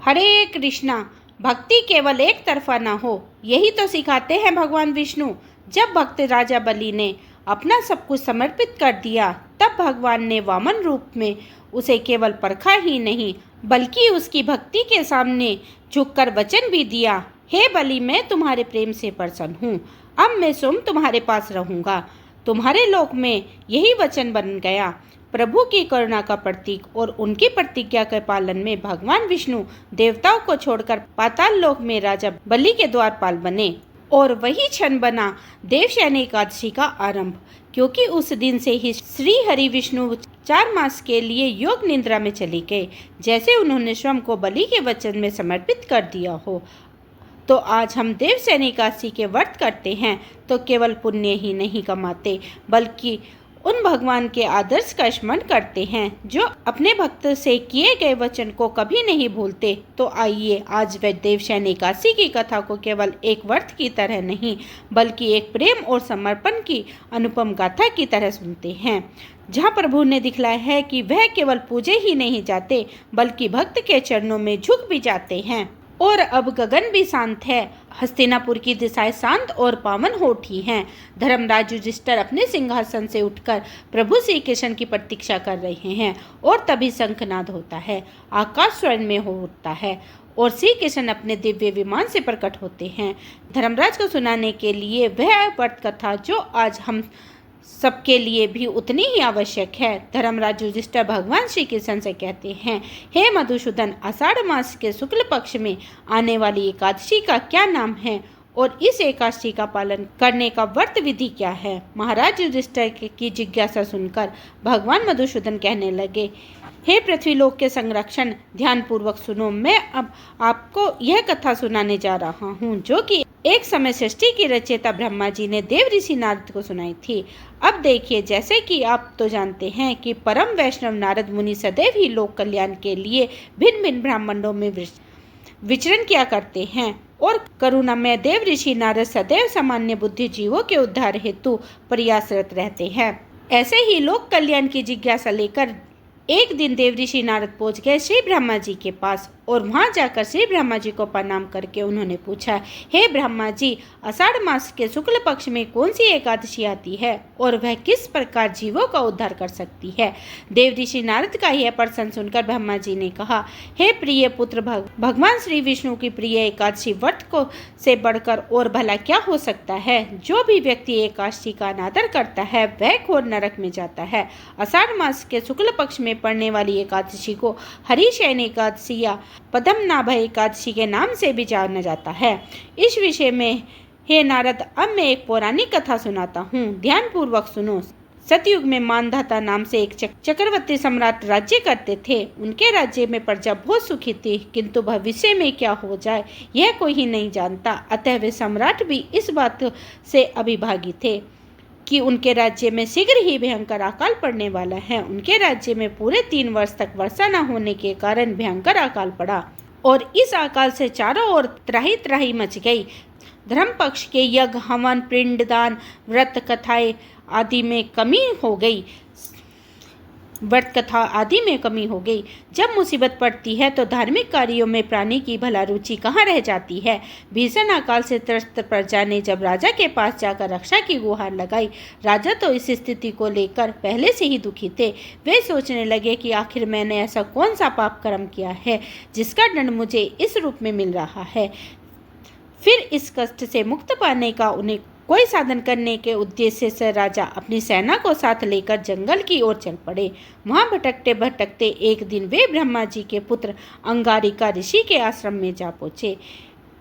हरे कृष्णा। भक्ति केवल एक तरफा ना हो, यही तो सिखाते हैं भगवान विष्णु। जब भक्त राजा बलि ने अपना सब कुछ समर्पित कर दिया, तब भगवान ने वामन रूप में उसे केवल परखा ही नहीं, बल्कि उसकी भक्ति के सामने झुककर वचन भी दिया, हे बलि, मैं तुम्हारे प्रेम से प्रसन्न हूँ। अब मैं स्वयं तुम्हारे पास रहूँगा। तुम्हारे लोक में यही वचन बन गया। प्रभु की करुणा का प्रतीक और उनकी प्रतिज्ञा के पालन में भगवान विष्णु देवताओं को छोड़कर पाताल लोक में राजा बलि के द्वारपाल बने, और वही क्षण बना देवशयनी एकादशी का आरंभ, क्योंकि उस दिन से ही श्री हरि विष्णु 4 मास के लिए योग निद्रा में चले गए। जैसे उन्होंने स्वयं को बलि के वचन में समर्पित कर दिया हो। तो आज हम देवशयनी एकादशी के व्रत करते हैं तो केवल पुण्य ही नहीं कमाते, बल्कि उन भगवान के आदर्श का स्मरण करते हैं जो अपने भक्त से किए गए वचन को कभी नहीं भूलते। तो आइए आज वे देवशयनी एकादशी की कथा को केवल एक व्रत की तरह नहीं, बल्कि एक प्रेम और समर्पण की अनुपम गाथा की तरह सुनते हैं, जहां प्रभु ने दिखलाया है कि वह केवल पूजे ही नहीं जाते, बल्कि भक्त के चरणों में झुक भी जाते हैं। और अब गगन भी शांत है, हस्तिनापुर की दिशाएं शांत और पावन हो उठी हैं। धर्मराज युधिष्ठिर अपने सिंहासन से उठकर प्रभु श्री कृष्ण की प्रतीक्षा कर रहे हैं, और तभी शंखनाद होता है, आकाश स्वर्ण में हो उठता है और श्री कृष्ण अपने दिव्य विमान से प्रकट होते हैं धर्मराज को सुनाने के लिए वह व्रत कथा जो आज हम सबके लिए भी उतनी ही आवश्यक है। धर्मराज युधिष्ठिर भगवान श्री कृष्ण से कहते हैं, हे मधुसूदन, आषाढ़ मास के शुक्ल पक्ष में आने वाली एकादशी का क्या नाम है और इस एकादशी का पालन करने का व्रत विधि क्या है? महाराज युधिष्ठिर की जिज्ञासा सुनकर भगवान मधुसूदन कहने लगे, हे पृथ्वीलोक के संरक्षण, ध्यानपूर्वक सुनो। मैं अब आपको यह कथा सुनाने जा रहा हूँ जो कि एक समय सृष्टि की रचयिता ब्रह्मा जी ने देव ऋषि नारद को सुनाई थी। अब देखिए, जैसे कि आप तो जानते हैं कि परम वैष्णव नारद मुनि सदैव ही लोक कल्याण के लिए भिन्न भिन्न ब्रह्मांडों में विचरण किया करते हैं, और करुणामय देव ऋषि नारद सदैव सामान्य बुद्धि जीवों के उद्धार हेतु प्रयासरत रहते हैं। ऐसे ही लोक कल्याण की जिज्ञासा लेकर एक दिन देव ऋषि नारद पहुंच गए श्री ब्रह्मा जी के पास, और वहां जाकर श्री ब्रह्मा जी को प्रणाम करके उन्होंने पूछा, हे ब्रह्मा जी, आषाढ़ मास के शुक्ल पक्ष में कौन सी एकादशी आती है और वह किस प्रकार जीवों का उद्धार कर सकती है? देव ऋषि नारद का यह प्रश्न सुनकर ब्रह्मा जी ने कहा, हे प्रिय पुत्र, भगवान श्री विष्णु की प्रिय एकादशी व्रत को से बढ़कर और भला क्या हो सकता है? जो भी व्यक्ति एकादशी का अनादर करता है वह घोर नरक में जाता है। आषाढ़ मास के शुक्ल पक्ष में पड़ने वाली एकादशी को हरिशयनी एकादशी या पद्मनाभ एकादशी के नाम से भी जाना जाता है। इस विषय में हे नारद, अब मैं एक पौराणिक कथा सुनाता हूँ, ध्यान पूर्वक सुनो। सतयुग में मानधाता नाम से एक चक्रवर्ती सम्राट राज्य करते थे। उनके राज्य में प्रजा बहुत सुखी थी, किंतु भविष्य में क्या हो जाए यह कोई ही नहीं जानता। अतः वे सम्राट भी इस बात से अभिभागी थे कि उनके राज्य में शीघ्र ही भयंकर अकाल पड़ने वाला है। उनके राज्य में पूरे 3 वर्ष तक वर्षा न होने के कारण भयंकर अकाल पड़ा, और इस अकाल से चारों ओर त्राही त्राही मच गई। धर्म पक्ष के यज्ञ, हवन, पिंडदान, व्रत कथाएं आदि में कमी हो गई। जब मुसीबत पड़ती है तो धार्मिक कार्यों में प्राणी की भला रुचि कहाँ रह जाती है। भीषण अकाल से त्रस्त प्रजा ने जब राजा के पास जाकर रक्षा की गुहार लगाई, राजा तो इस स्थिति को लेकर पहले से ही दुखी थे। वे सोचने लगे कि आखिर मैंने ऐसा कौन सा पाप कर्म किया है जिसका दंड मुझे इस रूप में मिल रहा है। फिर इस कष्ट से मुक्त पाने का उन्हें कोई साधन करने के उद्देश्य से राजा अपनी सेना को साथ लेकर जंगल की ओर चल पड़े। वहां भटकते भटकते एक दिन वे ब्रह्मा जी के पुत्र अंगारिका ऋषि के आश्रम में जा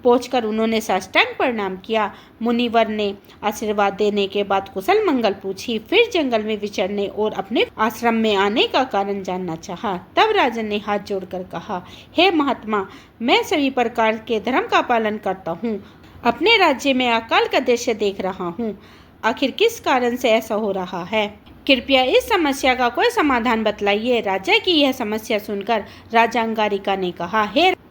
पहुंचकर उन्होंने साष्टांग प्रणाम किया। मुनिवर ने आशीर्वाद देने के बाद कुशल मंगल पूछी, फिर जंगल में विचरने और अपने आश्रम में आने का कारण जानना चाहा। तब राजन ने हाथ जोड़कर कहा, हे महात्मा, मैं सभी प्रकार के धर्म का पालन करता हूँ, अपने राज्य में अकाल का दृश्य देख रहा हूँ। आखिर किस कारण से ऐसा हो रहा है? कृपया इस समस्या का कोई समाधान बतलाइए। राजा की यह समस्या सुनकर राजा अंगारिका ने कहा,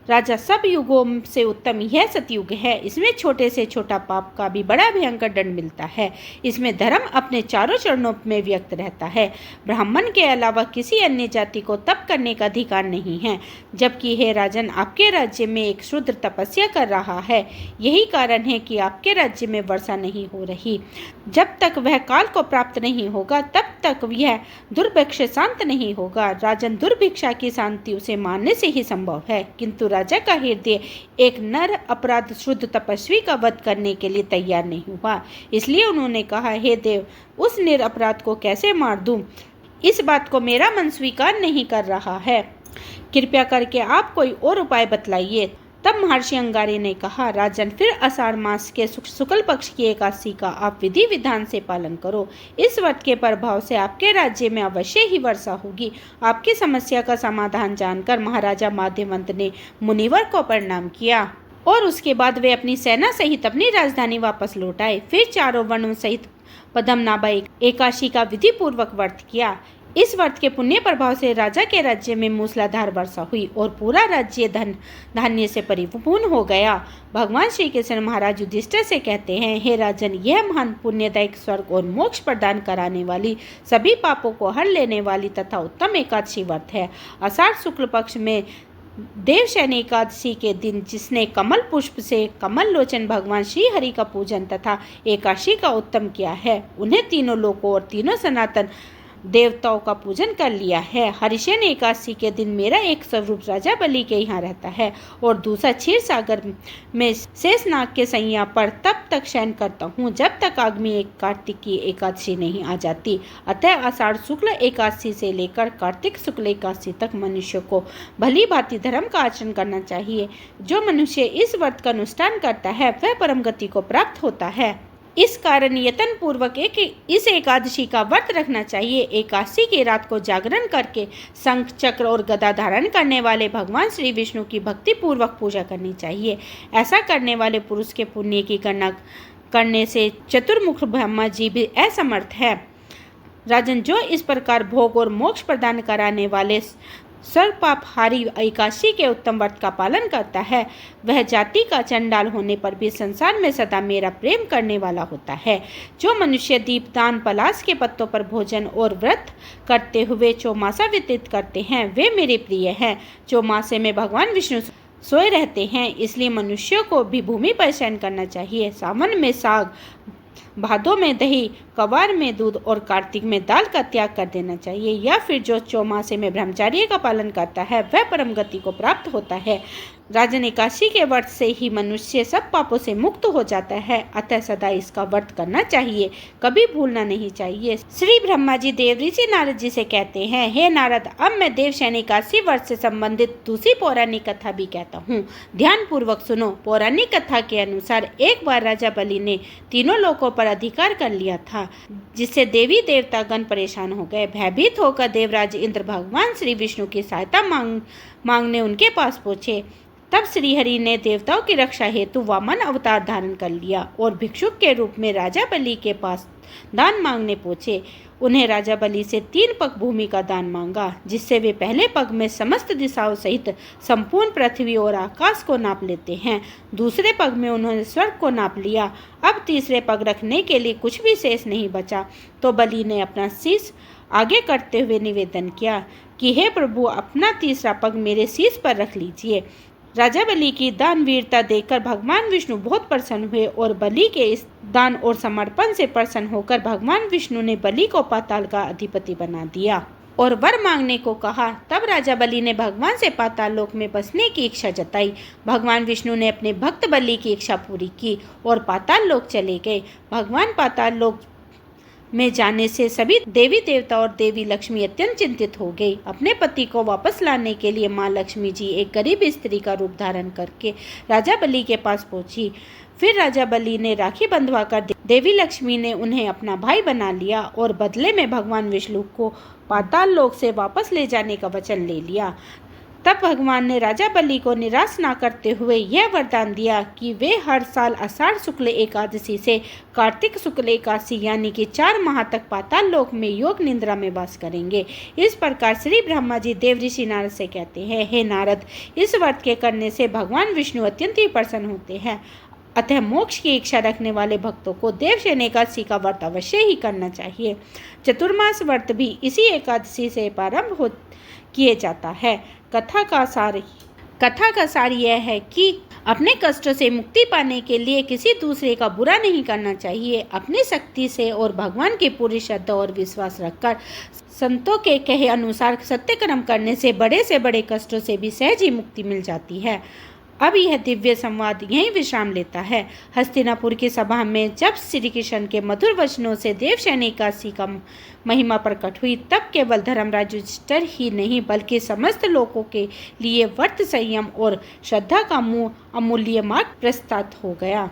राजा सब युगों से उत्तम यह सतयुग है। इसमें छोटे से छोटा पाप का भी बड़ा भयंकर दंड मिलता है। इसमें धर्म अपने चारों चरणों में व्यक्त रहता है। ब्राह्मण के अलावा किसी अन्य जाति को तप करने का अधिकार नहीं है, जबकि हे राजन, आपके राज्य में एक शूद्र तपस्या कर रहा है। यही कारण है कि आपके राज्य में वर्षा नहीं हो रही। जब तक वह काल को प्राप्त नहीं होगा तब तक यह दुर्भिक्ष शांत नहीं होगा। राजन, दुर्भिक्षा की शांति उसे मारने से ही संभव है, किंतु राजा का हृदय एक नर अपराध शुद्ध तपस्वी का वध करने के लिए तैयार नहीं हुआ। इसलिए उन्होंने कहा, हे देव, उस निरपराध को कैसे मार दूं? इस बात को मेरा मन स्वीकार नहीं कर रहा है। कृपया करके आप कोई और उपाय बतलाइए। तब महर्षि अंगारी ने कहा, राजन, फिर आषाढ़ मास के शुक्ल पक्ष की एकादशी का आप विधि विधान से पालन करो। इस व्रत के प्रभाव से आपके राज्य में अवश्य ही वर्षा होगी। आपकी समस्या का समाधान जानकर महाराजा माध्यवंत ने मुनिवर को प्रणाम किया और उसके बाद वे अपनी सेना सहित अपनी राजधानी वापस लौट आए। फिर चारों वर्णों सहित पद्मनाभा एकादशी का विधि पूर्वक व्रत किया। इस व्रत के पुण्य प्रभाव से राजा के राज्य में मूसलाधार वर्षा हुई और पूरा राज्य धन धान्य से परिपूर्ण हो गया। भगवान श्री कृष्ण महाराज युधिष्ठिर से कहते हैं, हे राजन, यह महान पुण्यदायक स्वर्ग और मोक्ष प्रदान कराने वाली, सभी पापों को हर लेने वाली तथा उत्तम एकादशी व्रत है। आषाढ़ शुक्ल पक्ष में देवशयनी एकादशी के दिन जिसने कमल पुष्प से कमल लोचन भगवान श्री हरि का पूजन तथा एकादशी का उत्तम किया है, उन्हें तीनों लोकों और तीनों सनातन देवताओं का पूजन कर लिया है। हरिशयन एकादशी के दिन मेरा एक स्वरूप राजा बलि के यहाँ रहता है और दूसरा क्षीर सागर में शेषनाग के सैया पर तब तक शयन करता हूँ जब तक आगामी एक कार्तिक की एकादशी नहीं आ जाती। अतः आषाढ़ शुक्ल एकादशी से लेकर कार्तिक शुक्ल एकादशी तक मनुष्य को भली भांति धर्म का आचरण करना चाहिए। जो मनुष्य इस व्रत का अनुष्ठान करता है वह परम गति को प्राप्त होता है। इस कारण यत्न पूर्वक इस एकादशी का व्रत रखना चाहिए। एकादशी की रात को जागरण करके शंख चक्र और गदा धारण करने वाले भगवान श्री विष्णु की भक्ति पूर्वक पूजा करनी चाहिए। ऐसा करने वाले पुरुष के पुण्य की गणना करने से चतुर्मुख ब्रह्मा जी भी असमर्थ है। राजन, जो इस प्रकार भोग और मोक्ष प्रदान कराने वाले सर्वपापहारी एकादशी के उत्तम व्रत का पालन करता है, वह जाति का चंडाल होने पर भी संसार में सदा मेरा प्रेम करने वाला होता है। जो मनुष्य दीपदान, पलाश के पत्तों पर भोजन और व्रत करते हुए चौमासा व्यतीत करते हैं, वे मेरे प्रिय हैं। चौमासे में भगवान विष्णु सोए रहते हैं, इसलिए मनुष्यों को भी भूमि पर शयन करना चाहिए। सावन में साग, भादों में दही, कवार में दूध और कार्तिक में दाल का त्याग कर देना चाहिए। या फिर जो चौमासे में ब्रह्मचर्य का पालन करता है वह परम गति को प्राप्त होता है। राजन, एकादशी के व्रत से ही मनुष्य सब पापों से मुक्त हो जाता है, अतः सदा इसका व्रत करना चाहिए, कभी भूलना नहीं चाहिए। श्री ब्रह्मा जी देव ऋषि नारद जी से कहते हैं, हे नारद, अब मैं देवशयनी एकादशी व्रत से संबंधित दूसरी पौराणिक कथा भी कहता हूँ, ध्यान पूर्वक सुनो। पौराणिक कथा के अनुसार एक बार राजा बलि ने तीनों लोकों पर अधिकार कर लिया था, जिससे देवी देवता गण परेशान हो गए। भयभीत होकर देवराज इंद्र भगवान श्री विष्णु की सहायता मांगने उनके पास पहुंचे। तब श्रीहरि ने देवताओं की रक्षा हेतु वामन अवतार धारण कर लिया और भिक्षुक के रूप में राजा बलि के पास दान मांगने पहुंचे। उन्हें राजा बलि से 3 पग भूमि का दान मांगा, जिससे वे पहले पग में समस्त दिशाओं सहित संपूर्ण पृथ्वी और आकाश को नाप लेते हैं। दूसरे पग में उन्होंने स्वर्ग को नाप लिया। अब तीसरे पग रखने के लिए कुछ भी शेष नहीं बचा, तो बलि ने अपना शीश आगे करते हुए निवेदन किया कि हे प्रभु, अपना तीसरा पग मेरे शीश पर रख लीजिए। राजा बलि की दानवीरता देखकर भगवान विष्णु बहुत प्रसन्न हुए और बलि के इस दान और समर्पण से प्रसन्न होकर भगवान विष्णु ने बलि को पाताल का अधिपति बना दिया और वर मांगने को कहा। तब राजा बलि ने भगवान से पाताल लोक में बसने की इच्छा जताई। भगवान विष्णु ने अपने भक्त बलि की इच्छा पूरी की और पाताल लोक चले गए। भगवान पाताल लोक में जाने से सभी देवी देवता और देवी लक्ष्मी अत्यंत चिंतित हो गई। अपने पति को वापस लाने के लिए माँ लक्ष्मी जी एक गरीब स्त्री का रूप धारण करके राजा बलि के पास पहुंची। फिर राजा बलि ने राखी बंधवाकर देवी लक्ष्मी ने उन्हें अपना भाई बना लिया और बदले में भगवान विष्णु को पाताल लोक से वापस ले जाने का वचन ले लिया। तब भगवान ने राजा बलि को निराश ना करते हुए यह वरदान दिया कि वे हर साल आषाढ़ शुक्ल एकादशी से कार्तिक शुक्ल एकादशी यानी कि 4 माह तक पाताल लोक में योग निद्रा में वास करेंगे। इस प्रकार श्री ब्रह्मा जी देव ऋषि नारद से कहते हैं, हे नारद, इस व्रत के करने से भगवान विष्णु अत्यंत ही प्रसन्न होते हैं। अतः मोक्ष की इच्छा रखने वाले भक्तों को देवशयन एकादशी का व्रत अवश्य ही करना चाहिए। चतुर्मास व्रत भी इसी एकादशी से प्रारंभ किए जाता है। कथा का सार यह है कि अपने कष्टों से मुक्ति पाने के लिए किसी दूसरे का बुरा नहीं करना चाहिए। अपनी शक्ति से और भगवान की पूरी श्रद्धा और विश्वास रखकर संतों के कहे अनुसार सत्य कर्म करने से बड़े कष्टों से भी सहज ही मुक्ति मिल जाती है। अब यह दिव्य संवाद यहीं विश्राम लेता है। हस्तिनापुर की सभा में जब श्री कृष्ण के मधुर वचनों से देवशयन एकादशी का महिमा प्रकट हुई, तब केवल धर्मराज युधिष्ठिर ही नहीं बल्कि समस्त लोगों के लिए व्रत, संयम और श्रद्धा का अमूल्य मार्ग प्रस्तुत हो गया।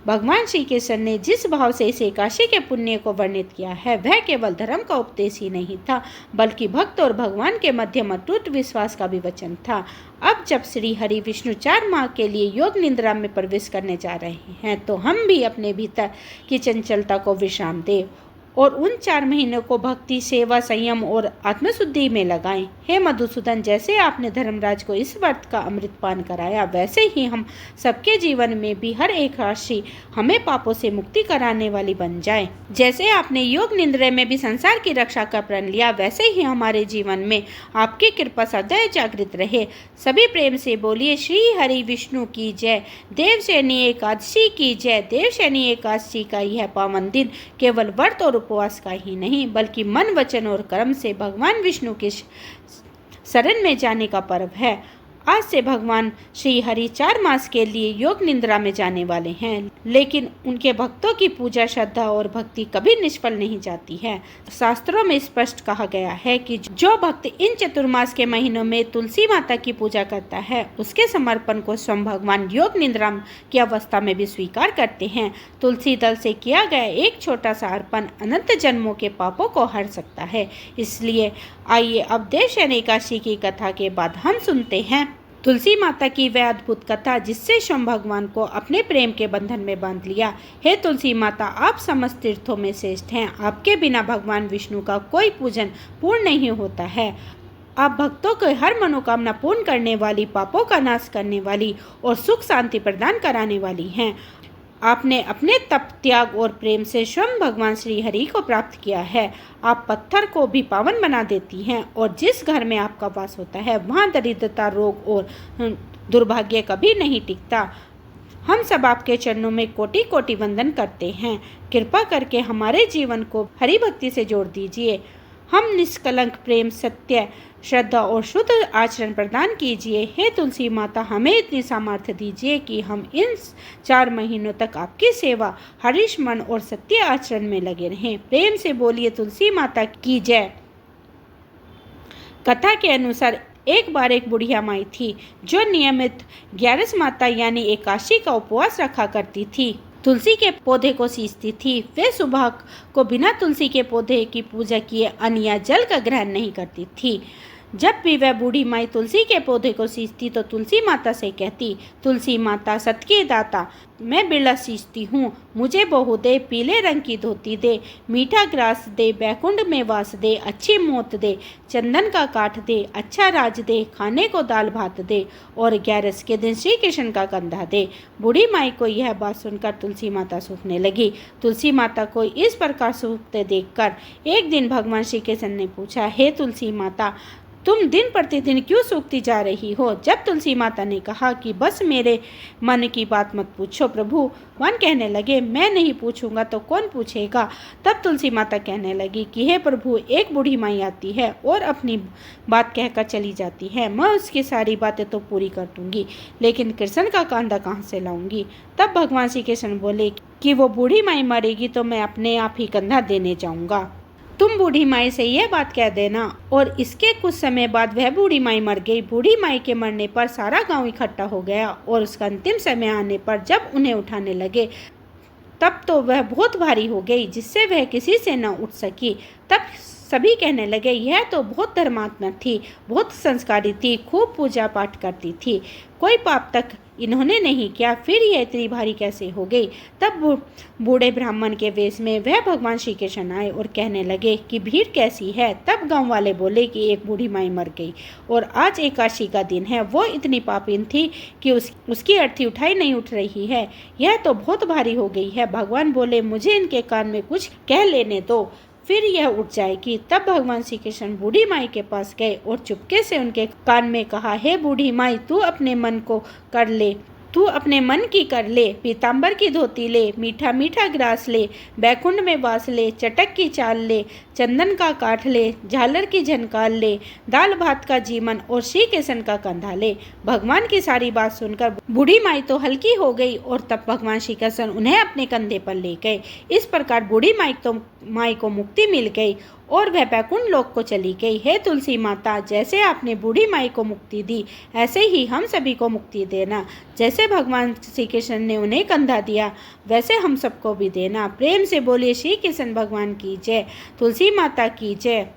भगवान श्री कृष्ण ने जिस भाव से इस एकादशी के पुण्य को वर्णित किया है, वह केवल धर्म का उपदेश ही नहीं था बल्कि भक्त और भगवान के मध्य अटूट विश्वास का भी वचन था। अब जब श्री हरि विष्णु 4 माह के लिए योग निद्रा में प्रवेश करने जा रहे हैं, तो हम भी अपने भीतर की चंचलता को विश्राम दें और उन 4 महीनों को भक्ति, सेवा, संयम और आत्मशुद्धि में लगाएं। हे मधुसूदन, जैसे आपने धर्मराज को इस व्रत का अमृतपान कराया, वैसे ही हम सबके जीवन में भी हर एक राशि हमें पापों से मुक्ति कराने वाली बन जाए। जैसे आपने योग निद्रा में भी संसार की रक्षा का प्रण लिया, वैसे ही हमारे जीवन में आपकी कृपा सदैव जागृत रहे। सभी प्रेम से बोलिए, श्री हरि विष्णु की जय। देवशयनी एकादशी की जय। देवशयनी एकादशी का यह पावन दिन केवल व्रत और उपवास का ही नहीं बल्कि मन, वचन और कर्म से भगवान विष्णु के शरण में जाने का पर्व है। आज से भगवान श्री हरि 4 मास के लिए योग निद्रा में जाने वाले हैं, लेकिन उनके भक्तों की पूजा, श्रद्धा और भक्ति कभी निष्फल नहीं जाती है। शास्त्रों में स्पष्ट कहा गया है कि जो भक्त इन चतुर्मास के महीनों में तुलसी माता की पूजा करता है, उसके समर्पण को स्वयं भगवान योग निद्रा की अवस्था में भी स्वीकार करते हैं। तुलसी दल से किया गया एक छोटा सा अर्पण अनंत जन्मों के पापों को हर सकता है। इसलिए आइए अब देवशयन एकादशी की कथा के बाद हम सुनते हैं तुलसी माता की वह अद्भुत कथा जिससे स्वयं भगवान को अपने प्रेम के बंधन में बांध लिया। हे तुलसी माता, आप समस्त तीर्थों में श्रेष्ठ हैं। आपके बिना भगवान विष्णु का कोई पूजन पूर्ण नहीं होता है। आप भक्तों को हर मनोकामना पूर्ण करने वाली, पापों का नाश करने वाली और सुख शांति प्रदान कराने वाली हैं। आपने अपने तप, त्याग और प्रेम से स्वयं भगवान श्री हरि को प्राप्त किया है। आप पत्थर को भी पावन बना देती हैं और जिस घर में आपका वास होता है वहाँ दरिद्रता, रोग और दुर्भाग्य कभी नहीं टिकता। हम सब आपके चरणों में कोटि कोटि वंदन करते हैं। कृपा करके हमारे जीवन को हरि भक्ति से जोड़ दीजिए। हम निष्कलंक प्रेम, सत्य, श्रद्धा और शुद्ध आचरण प्रदान कीजिए। हे तुलसी माता, हमें इतनी सामर्थ्य दीजिए कि हम इन 4 महीनों तक आपकी सेवा, हरिश मन और सत्य आचरण में लगे रहें। प्रेम से बोलिए, तुलसी माता की जय। कथा के अनुसार एक बार एक बुढ़िया माई थी जो नियमित 11 माता यानी एकादशी का उपवास रखा करती थी। तुलसी के पौधे को सींचती थी। वे सुबह को बिना तुलसी के पौधे की पूजा किए अन्न या जल का ग्रहण नहीं करती थी। जब भी वह बूढ़ी माई तुलसी के पौधे को सींचती तो तुलसी माता से कहती, तुलसी माता सत के दाता, मैं बिरला सींचती हूँ, मुझे बहू दे, पीले रंग की धोती दे, मीठा ग्रास दे, बैकुंठ में वास दे, अच्छी मोत दे, चंदन का काठ दे, अच्छा राज दे, खाने को दाल भात दे और 11 के दिन श्री कृष्ण का कंधा दे। बूढ़ी माई को यह बात सुनकर तुलसी माता सूखने लगी। तुलसी माता को इस प्रकार सूखते देखकर एक दिन भगवान श्री कृष्ण ने पूछा, हे तुलसी माता, तुम दिन प्रतिदिन क्यों सूखती जा रही हो? जब तुलसी माता ने कहा कि बस मेरे मन की बात मत पूछो प्रभु, भगवान कहने लगे, मैं नहीं पूछूंगा तो कौन पूछेगा? तब तुलसी माता कहने लगी कि हे प्रभु, एक बूढ़ी माई आती है और अपनी बात कहकर चली जाती है। मैं उसकी सारी बातें तो पूरी कर दूंगी, लेकिन कृष्ण का कंधा कहाँ से लाऊंगी? तब भगवान श्री कृष्ण बोले कि वो बूढ़ी माई मरेगी तो मैं अपने आप ही कंधा देने जाऊंगा। तुम बूढ़ी माई से यह बात कह देना। और इसके कुछ समय बाद वह बूढ़ी माई मर गई। बूढ़ी माई के मरने पर सारा गांव इकट्ठा हो गया और उसका अंतिम समय आने पर जब उन्हें उठाने लगे तब तो वह बहुत भारी हो गई, जिससे वह किसी से न उठ सकी। तब सभी कहने लगे, यह तो बहुत धर्मात्मा थी, बहुत संस्कारी थी, खूब पूजा पाठ करती थी, कोई पाप तक इन्होंने नहीं किया, फिर यह इतनी भारी कैसे हो गई। तब बूढ़े ब्राह्मण के वेश में वह भगवान श्री कृष्ण आए और कहने लगे कि भीड़ कैसी है। तब गांव वाले बोले कि एक बूढ़ी माई मर गई और आज एकादशी का दिन है, वो इतनी पापीन थी कि उसकी अर्थी उठाई नहीं उठ रही है, यह तो बहुत भारी हो गई है। भगवान बोले, मुझे इनके कान में कुछ कह लेने दो, फिर यह उठ जाएगी। तब भगवान श्री कृष्ण बूढ़ी माई के पास गए और चुपके से उनके कान में कहा, हे बूढ़ी माई, तू अपने मन को कर ले, तू अपने मन की कर ले, पीताम्बर की धोती ले, मीठा मीठा ग्रास ले, बैकुंठ में वास ले, चटक की चाल ले, चंदन का काठ ले, झालर की झनकार ले, दाल भात का जीवन और श्री कृष्ण का कंधा ले। भगवान की सारी बात सुनकर बूढ़ी माई तो हल्की हो गई और तब भगवान श्री कृष्ण उन्हें अपने कंधे पर ले गए। इस प्रकार बूढ़ी माई को मुक्ति मिल गई और वह बैकुंठ लोक को चली गई। हे तुलसी माता, जैसे आपने बूढ़ी माई को मुक्ति दी, ऐसे ही हम सभी को मुक्ति देना। जैसे भगवान श्री कृष्ण ने उन्हें कंधा दिया, वैसे हम सबको भी देना। प्रेम से बोलिए श्री कृष्ण भगवान की जय, तुलसी माता की जय।